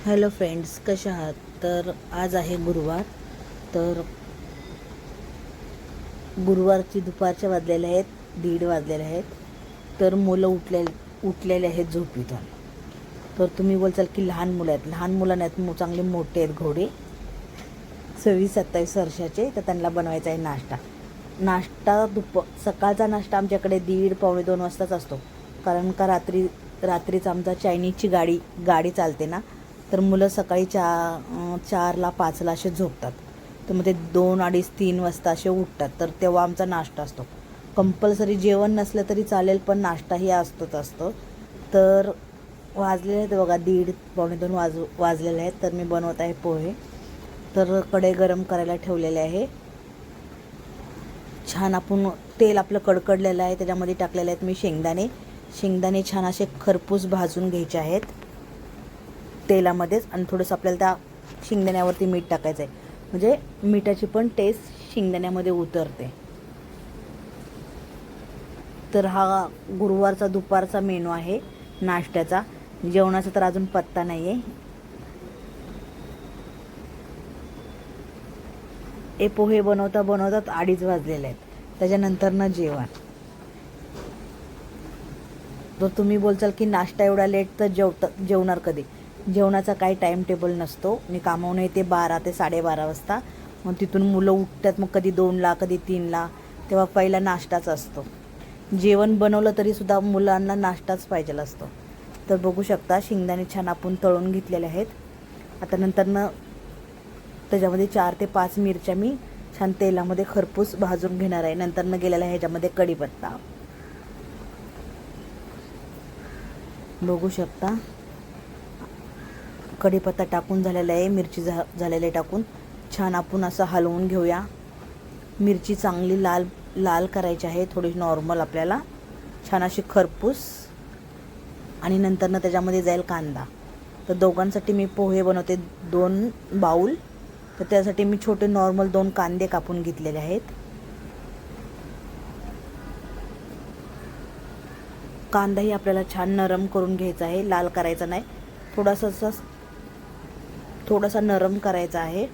Hello friends, कशा आहात? तर आज आहे गुरुवार. तर गुरुवारची दुपारच्या वाजलेले आहेत, 1:30 वाजलेले आहेत. तर मुलं उठलेले आहेत झोपीतून. तर तुम्ही बोलचाल की लहान मुलं आहेत. लहान मुलं नाहीत, चांगले मोठे आहेत घोडे, 26-27 वर्षाचे. तर त्यांना बनवायचा आहे नाश्ता. सकाळचा नाश्ता आमच्याकडे 1:30-1:45 वाजताच असतो. कारण का रात्रीच आमचा चायनीजची गाडी चालते ना. तर मुलं सकाळी 4ला 5ला असे झोपतात. तर मग ते 2, 2:30, 3 वाजता असे उठतात. तर तेव्हा आमचा नाश्ता असतो. कंपल्सरी जेवण नसलं तरी चालेल, पण नाश्ताही असतो. तर वाजलेले आहेत बघा, 1:30-1:45 वाजलेले आहेत. तर मी बनवत आहे पोहे. तर कढई गरम करायला ठेवलेले आहे. छान आपण तेल आपलं कडकडलेलं आहे, त्याच्यामध्ये टाकलेले आहेत मी शेंगदाणे छान असे खरपूस भाजून घ्यायचे आहेत तेलामध्येच. आणि थोडंसं आपल्याला त्या शेंगदाण्यावरती मीठ टाकायचं आहे, म्हणजे मिठाची पण टेस्ट शेंगदाण्यामध्ये उतरते. तर हा गुरुवारचा दुपारचा मेनू आहे नाश्त्याचा. जेवणाचा तर अजून पत्ता नाही आहे. हे पोहे बनवता 2:30 वाजलेले आहेत. त्याच्यानंतर जेवण. जर तुम्ही बोलचाल की नाश्ता एवढा लेट, तर जेवणार कधी? जेवणाचा काही टाईम टेबल नसतो. मी कामावून येते 12 ते 12:30 वाजता. मग तिथून मुलं उठतात, मग कधी 2ला कधी 3ला. तेव्हा पहिला नाश्ताच असतो. जेवण बनवलं तरीसुद्धा मुलांना नाश्ताच पाहिजे असतो. तर बघू शकता, शेंगदाणे छान आपण तळून घेतलेले आहेत. आता नंतरनं त्याच्यामध्ये 4 ते 5 मिरच्या मी छान तेलामध्ये खरपूस भाजून घेणार आहे. नंतरनं गेलेला आहे ह्याच्यामध्ये कढीपत्ता. बघू शकता, कढीपत्ता टाकून झालेला आहे, मिरची झालेली टाकून छान आपण असं हलवून घेऊया. मिरची चांगली लाल करायची आहे, थोडी नॉर्मल आपल्याला, छान अशी खरपूस. आणि नंतरनं त्याच्यामध्ये जाईल कांदा. तर दोघांसाठी मी पोहे बनवते, 2 बाऊल. तर त्यासाठी मी छोटे नॉर्मल 2 कांदे कापून घेतलेले आहेत. कांदाही आपल्याला छान नरम करून घ्यायचा आहे, लाल करायचा नाही, थोडासा नरम करायचा आहे.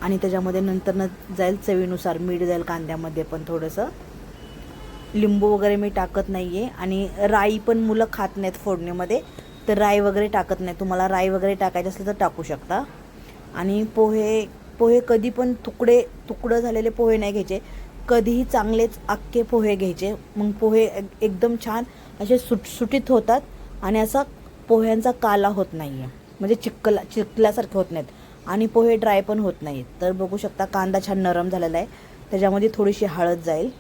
आणि त्याच्यामध्ये नंतरनं जाईल चवीनुसार मीठ जाईल कांद्यामध्ये, पण थोडंसं लिंबू वगैरे मी टाकत नाही आहे. आणि राई पण मुलं खात नाहीत फोडणीमध्ये, तर राई वगैरे टाकत नाही. तुम्हाला राई वगैरे टाकायचं असेल तर टाकू शकता. आणि पोहे कधी पण तुकडं झालेले पोहे नाही घ्यायचे, कधीही चांगलेच अख्खे पोहे घ्यायचे. मग पोहे एकदम छान असे सुटसुटीत होतात. आणि असा पोह्यांचा काला होत नाही आहे, म्हणजे चिखल्यासारखे होत नाहीत. आणि पोहे ड्राय पण होत नाहीत. तर बघू शकता, कांदा छान नरम झालेला आहे. त्याच्यामध्ये थोडीशी हळद जाईल,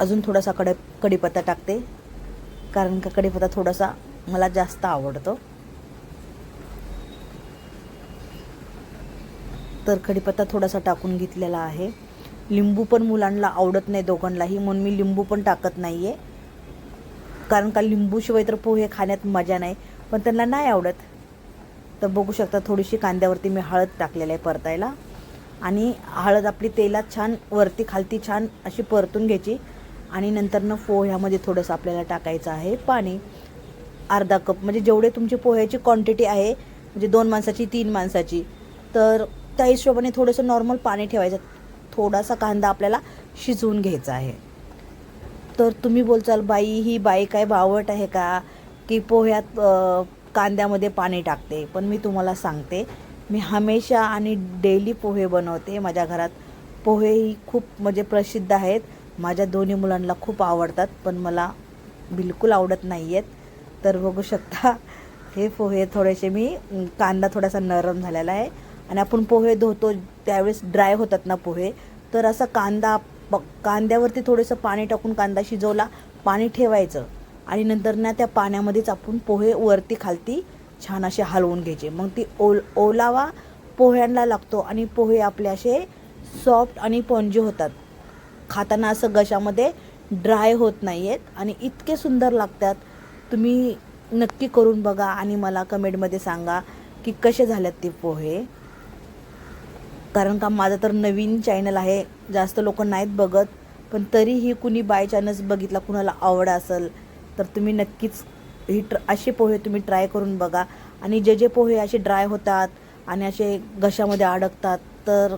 अजून थोडासा कढीपत्ता टाकते, कारण का कढीपत्ता थोडासा मला जास्त आवडतो. तर कढीपत्ता थोडासा टाकून घेतलेला आहे. लिंबू पण मुलांना आवडत नाही दोघांनाही, म्हणून मी लिंबू पण टाकत नाही आहे. कारण का लिंबूशिवाय तर पोहे खाण्यात मजा नाही, पण त्यांना नाही आवडत. तर बघू शकता, थोडीशी कांद्यावरती मी हळद टाकलेलं आहे परतायला. आणि हळद आपली तेलात छान वरती खालती छान अशी परतून घ्यायची. आणि नंतरनं पोह्यामध्ये थोडंसं आपल्याला टाकायचं आहे पाणी, अर्धा कप. म्हणजे जेवढे तुमची पोह्याची क्वांटिटी आहे, म्हणजे 2 माणसाची 3 माणसाची, तर त्या हिशोबाने थोडंसं नॉर्मल पाणी ठेवायचं. थोडासा कांदा आपल्याला शिजवून घ्यायचा आहे. तर तुम्ही बोलचाल, ही बाई काय बावट आहे का, की पोह्यात कांद्यामध्ये पाणी टाकते? पण मी तुम्हाला सांगते, मी हमेशा आणि डेली पोहे बनवते. माझ्या घरात पोहे ही खूप म्हणजे प्रसिद्ध आहेत. माझ्या दोन्ही मुलांना खूप आवडतात, पण मला बिलकुल आवडत नाही आहेत. तर बघू शकता, हे पोहे थोडेसे कांदा थोडासा नरम झालेला आहे. आणि आपण पोहे धुतो त्यावेळेस ड्राय होतात ना पोहे, तर असा कांद्यावरती थोडंसं पाणी टाकून कांदा शिजवला, पाणी ठेवायचं. आणि नंतर ना त्या पाण्यामध्येच आपण पोहे वरती खालती छान असे हलवून घ्यायचे. मग ती ओलावा पोह्यांना लागतो आणि पोहे आपले असे सॉफ्ट आणि स्पॉन्जी होतात. खाताना असं घशामध्ये ड्राय होत नाही आहेत आणि इतके सुंदर लागतात. तुम्ही नक्की करून बघा आणि मला कमेंटमध्ये सांगा की कसे झालेत ते पोहे. कारण का माझं तर नवीन चॅनल आहे, जास्त लोक नाहीत बघत, पण तरीही कुणी बाय चान्स बघितला, कुणाला आवड असेल तर तुम्ही नक्कीच असे पोहे तुम्ही ट्राय करून बघा. आणि जे पोहे असे ड्राय होतात आणि असे घशामध्ये अडकतात तर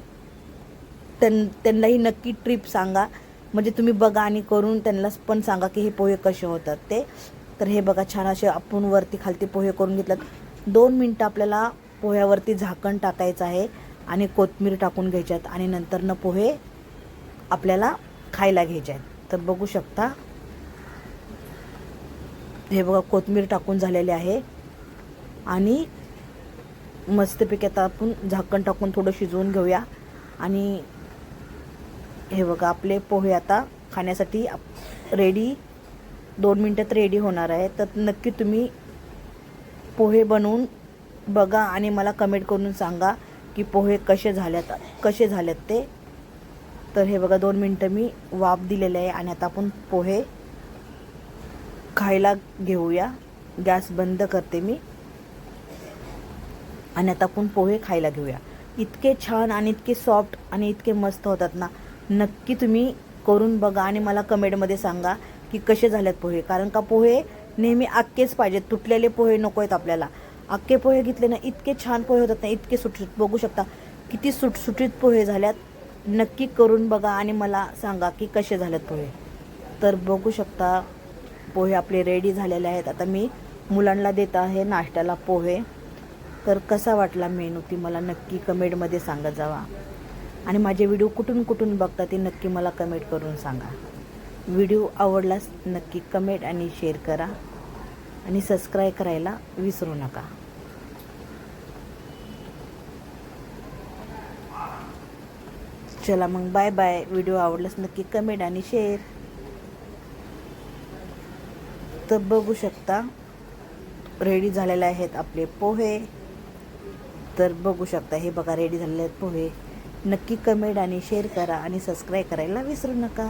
त्यांनाही नक्की ट्रिप सांगा. म्हणजे तुम्ही बघा आणि करून त्यांना पण सांगा की हे पोहे कसे होतात ते. तर हे बघा छान असे आपण वरती खालती पोहे करून घेतलेत. 2 मिनटं आपल्याला पोह्यावरती झाकण टाकायचं आहे आणि कोथिंबीर टाकून घ्यायच्यात आणि नंतरनं पोहे आपल्याला खायला घ्यायचे आहेत. तर बघू शकता हे बघा कोथिंबीर टाकून झालेले आहे आणि मस्तपैकी आता आपण झाकण टाकून थोडं शिजवून घेऊया. आणि हे बघा आपले पोहे आता खाण्यासाठी रेडी 2 मिनटात रेडी होणार आहे. तर नक्की तुम्ही पोहे बनवून बघा आणि मला कमेंट करून सांगा की पोहे कसे झालेत ते. तर हे बघा 2 मिनटं मी वाफ दिलेले आहे आणि आता आपण पोहे खायला घेऊया. गॅस बंद करते मी आणि आता आपण पोहे खायला घेऊया. इतके छान आणि इतके सॉफ्ट आणि इतके मस्त होतात ना. नक्की तुम्ही करून बघा आणि मला कमेंटमध्ये सांगा की कसे झालेत पोहे. कारण का पोहे नेहमी अख्खेच पाहिजेत, तुटलेले पोहे नको आहेत आपल्याला. अख्खे पोहे घेतले ना इतके छान पोहे होतात ना, इतके सुटसुटीत. बघू शकता किती सुटसुटीत पोहे झाल्यात. नक्की करून बघा आणि मला सांगा की कसे झालेत पोहे. तर बघू शकता पोहे आपले रेडी झालेले आहेत. आता मी मुलांना देत आहे नाश्त्याला पोहे. तर कसा वाटला मेनू ती मला नक्की कमेंटमध्ये सांगत जावा. आणि माझे व्हिडिओ कुठून बघता ते नक्की मला कमेंट करून सांगा. व्हिडिओ आवडल्यास नक्की कमेंट आणि शेअर करा आणि सबस्क्राईब करायला विसरू नका. चला मग बाय बाय. व्हिडिओ आवडल्यास नक्की कमेंट आणि शेअर. तर बघू शकता रेडी झालेले आहेत आपले पोहे. तर बघू शकता हे बघा रेडी झालेले आहेत पोहे. नक्की कमेंट आणि शेअर करा आणि सबस्क्राईब करायला विसरू नका.